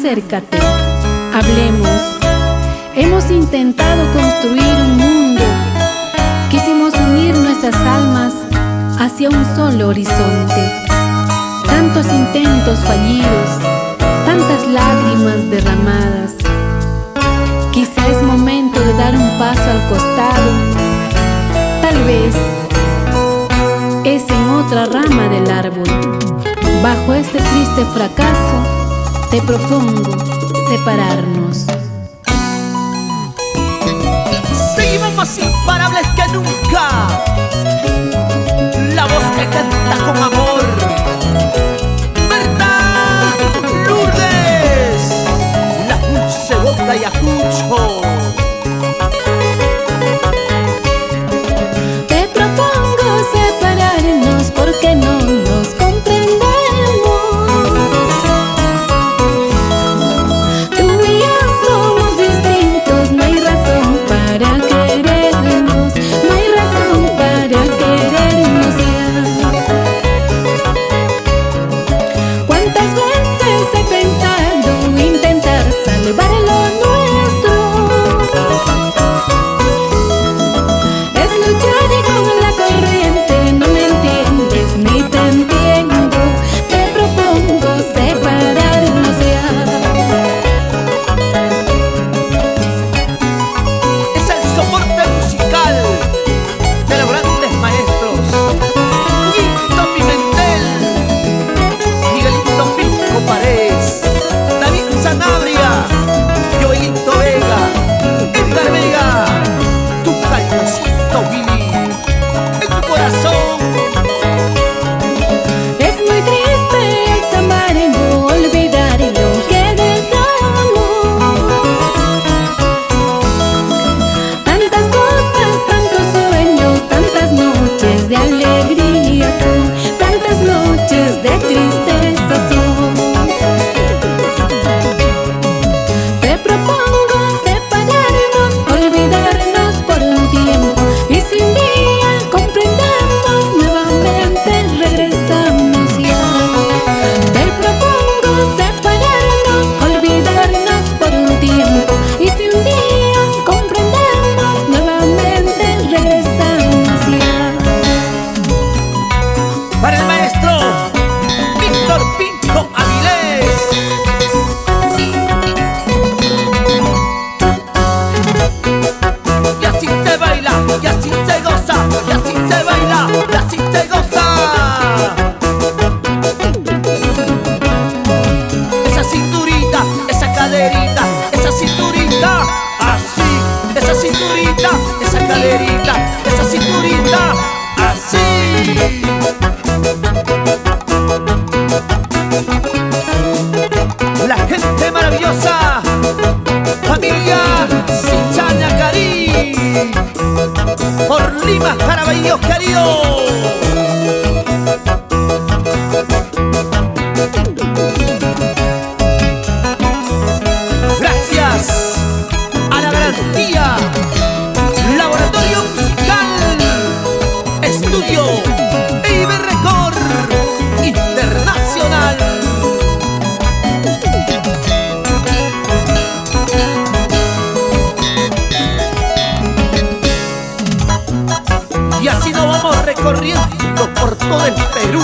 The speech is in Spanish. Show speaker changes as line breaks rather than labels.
acércate, hablemos. Hemos intentado construir un mundo. Quisimos unir nuestras almas hacia un solo horizonte. Tantos intentos fallidos, tantas lágrimas derramadas. Quizá es momento de dar un paso al costado. Tal vez es en otra rama del árbol. Bajo este triste fracaso, te propongo separarnos.
Seguimos más imparables que nunca. La voz que canta con amor. Berta Lourdes, la dulce voz de Ayacucho.
Te propongo separarnos porque no nos comprendemos. Tú y yo somos distintos, no hay razón para querernos, no hay razón para querernos ya. ¿Cuántas veces he pensado intentar salvar lo nuestro? Es luchar con la corriente, no me entiendes ni te entiendo. Te propongo separarnos ya.
Es el soporte musical de los grandes maestros Huguito Pimentel, Miguelito Pisco Paredes, David Sanabria, Joelito Vega, Edgar Vega, tu calmacito Billy, en tu corazón.
Es muy triste, es amargo olvidar lo que dejamos. Tantas cosas, tantos sueños, tantas noches de alegría son, tantas noches de tristeza son. Te propongo separarnos, olvidarnos por un tiempo, y si un día comprendemos, nuevamente regresamos ya. Te propongo separarnos, olvidarnos por un tiempo, y si un día comprendemos, nuevamente regresamos ya.
Para el maestro Víctor Pinto Avilés. Y así se baila, y así se goza, y así se baila, y así se goza. Esa cinturita, esa caderita, esa cinturita, así. Esa cinturita, esa caderita, esa cinturita, así. La gente maravillosa, familia Sichaña Cari, por Lima, Caraballo querido. Gracias a la garantía Laboratorio Musical Estudio Iber Record Internacional. Y así nos vamos recorriendo por todo el Perú.